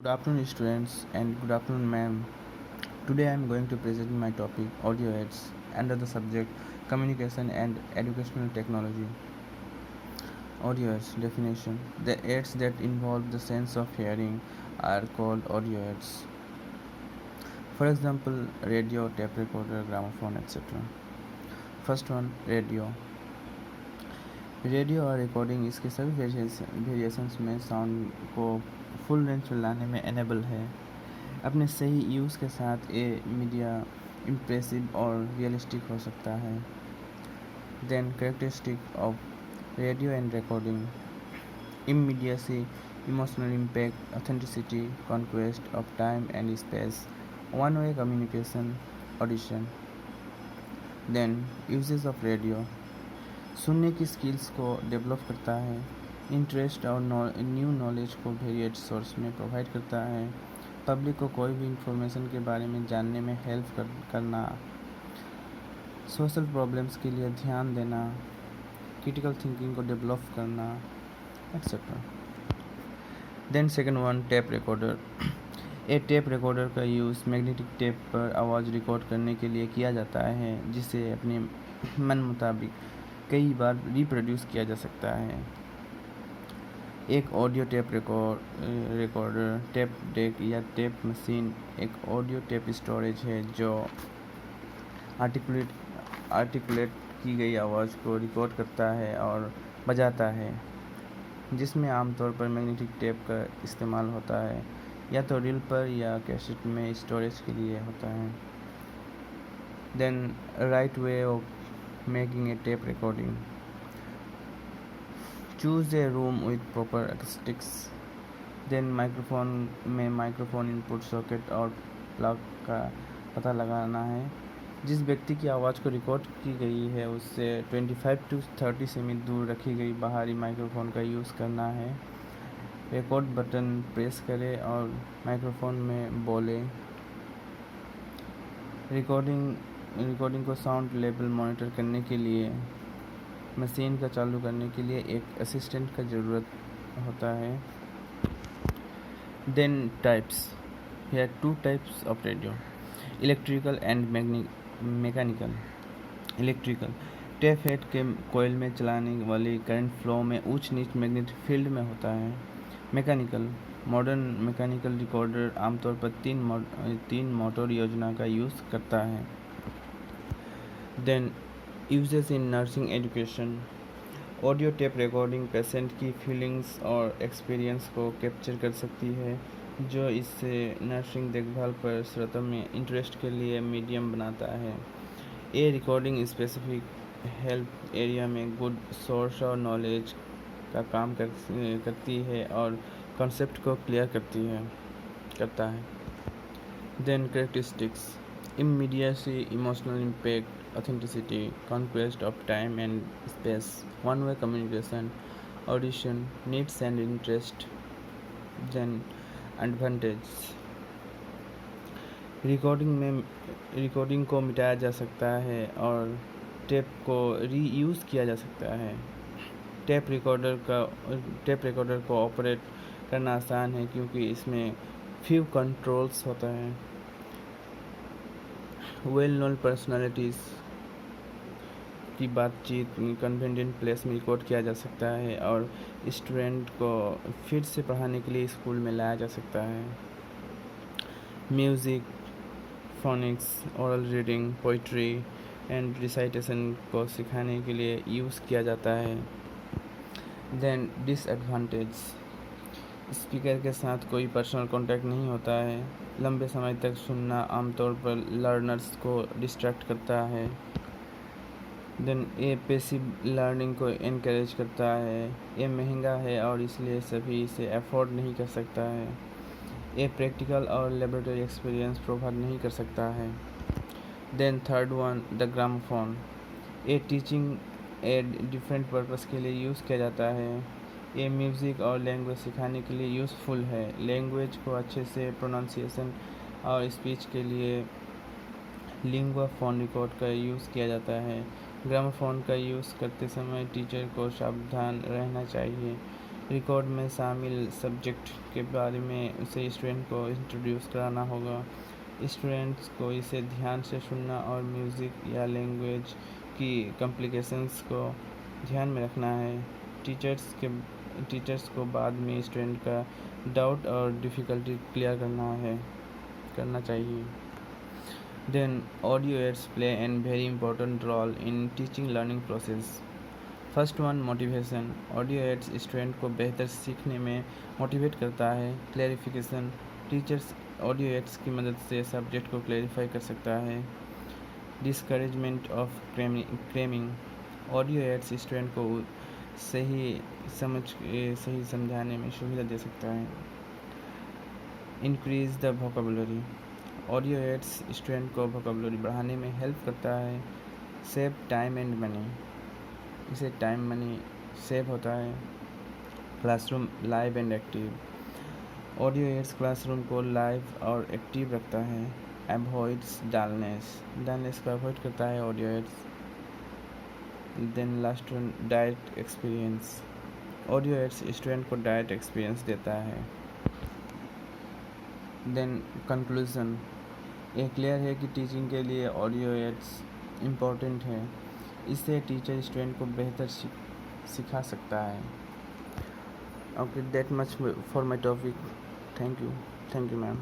Good afternoon, students, and good afternoon, ma'am. Today I am going to present my topic audio aids under the subject communication and educational technology. Audio aids definition: the aids that involve the sense of hearing are called audio aids. For example, radio, tape recorder, gramophone, etc. First one, radio. Radio और recording इसके सभी variations में sound को full range में लाने में enable है। अपने सही यूज़ के साथ ये मीडिया इम्प्रेसिव और रियलिस्टिक हो सकता है। Then characteristic of radio and recording: immediacy, emotional impact, authenticity, conquest of time and space, one way communication, audition. Then uses of radio: सुनने की स्किल्स को डेवलप करता है, इंटरेस्ट और न्यू नॉलेज को वेरिएट सोर्स में प्रोवाइड करता है, पब्लिक को कोई भी इंफॉर्मेशन के बारे में जानने में हेल्प करना, सोशल प्रॉब्लम्स के लिए ध्यान देना, क्रिटिकल थिंकिंग को डेवलप करना, etcetera. Then second one, tape recorder. A tape recorder का यूज़ मैग्नेटिक टेप पर आवाज़ रिकॉर्ड करने के लिए किया जाता है, जिसे अपने मन मुताबिक कई बार रिप्रोड्यूस किया जा सकता है। एक audio tape recorder, tape deck या टेप मशीन एक ऑडियो टेप स्टोरेज है जो आर्टिकुलेट की गई आवाज़ को रिकॉर्ड करता है और बजाता है, जिसमें आमतौर पर मैग्नेटिक टेप का इस्तेमाल होता है, या तो रील पर या कैसेट में स्टोरेज के लिए होता है। Then right way of making a tape recording: choose a room with proper acoustics. Then microphone में माइक्रोफोन इनपुट सॉकेट और प्लग का पता लगाना है। जिस व्यक्ति की आवाज़ को रिकॉर्ड की गई है उससे 25 to 30 सेमी दूर रखी गई बाहरी माइक्रोफोन का यूज़ करना है। रिकॉर्ड बटन प्रेस करें और माइक्रोफोन में बोले। रिकॉर्डिंग को साउंड लेवल मॉनिटर करने के लिए मशीन का चालू करने के लिए एक असिस्टेंट का ज़रूरत होता है। Then types: here two types of radio, electrical and mechanical. Electrical: tape head के कॉइल में चलाने वाली करंट फ्लो में उच्च नीच मैग्नेटिक फील्ड में होता है। मैकेनिकल: मॉडर्न मैकेनिकल रिकॉर्डर आमतौर पर तीन मोटर योजना का यूज़ करता है। Then uses in nursing education: audio tape recording patient की फीलिंग्स और एक्सपीरियंस को कैप्चर कर सकती है, जो इससे नर्सिंग देखभाल पर श्रोता में इंटरेस्ट के लिए मीडियम बनाता है। ये रिकॉर्डिंग स्पेसिफिक हेल्थ एरिया में गुड सोर्स और नॉलेज का काम करती है और कॉन्सेप्ट को क्लियर करता है। Then characteristics: immediacy, emotional impact, authenticity, conquest of time and space, one-way communication, audition, needs and interest. Then advantage: recording को मिटाया जा सकता है और टेप को रीयूज़ किया जा सकता है। टेप रिकॉर्डर को ऑपरेट करना आसान है क्योंकि इसमें फ्यू कंट्रोल्स होता है। वेल नोन पर्सनालिटीज़ की बातचीत कन्वीनियंट प्लेस में रिकॉर्ड किया जा सकता है और स्टूडेंट को फिर से पढ़ाने के लिए स्कूल में लाया जा सकता है। Music, phoenix, oral reading, poetry and recitation को सिखाने के लिए यूज़ किया जाता है। देन डिसएडवांटेज: स्पीकर के साथ कोई पर्सनल कॉन्टैक्ट नहीं होता है। लंबे समय तक सुनना आमतौर पर लर्नर्स को डिस्ट्रैक्ट करता है। देन ये पैसिव लर्निंग को इनकरेज करता है। ये महंगा है और इसलिए सभी इसे अफोर्ड नहीं कर सकता है। ये प्रैक्टिकल और लेबोरेटरी एक्सपीरियंस प्रोवाइड नहीं कर सकता है। Then third one, the gramophone: ये टीचिंग एड डिफरेंट पर्पस के लिए यूज़ किया जाता है। ये म्यूज़िक और लैंग्वेज सिखाने के लिए यूज़फुल है। लैंग्वेज को अच्छे से प्रोनाउंसिएशन और स्पीच के लिए लिंगुआ फोन रिकॉर्ड का यूज़ किया जाता है। ग्रामोफोन का यूज़ करते समय टीचर को सावधान रहना चाहिए रिकॉर्ड में शामिल सब्जेक्ट के बारे में उसे स्टूडेंट को इंट्रोड्यूस कराना होगा। स्टूडेंट्स को इसे ध्यान से सुनना और म्यूज़िक या लैंग्वेज की कॉम्प्लिकेशंस को ध्यान में रखना है। टीचर्स को बाद में स्टूडेंट का डाउट और डिफ़िकल्टी क्लियर करना चाहिए। Then audio aids play an very important role in teaching learning process. First one, motivation. Audio aids student को बेहतर सीखने में मोटिवेट करता है। क्लैरिफिकेशन, टीचर्स ऑडियो एड्स की मदद से सब्जेक्ट को क्लैरिफाई कर सकता है। Discouragement of cramming, audio aids student को सही समझाने में सुविधा दे सकता है। Increase the vocabulary, audio aids student को वोकेबुलरी बढ़ाने में हेल्प करता है। सेव टाइम एंड मनी, इसे टाइम मनी सेव होता है। Classroom live and active, audio aids classroom को लाइव और एक्टिव रखता है। अवॉइड्स डालनेस को अवॉइड करता है audio aids. Then last one, direct experience, audio aids student को डायरेक्ट एक्सपीरियंस देता है। देन कंक्लूजन, ये क्लियर है कि टीचिंग के लिए ऑडियो एड्स इम्पोर्टेंट है। इससे टीचर स्टूडेंट को बेहतर सिखा सकता है। Okay, that much for my topic. Thank you ma'am.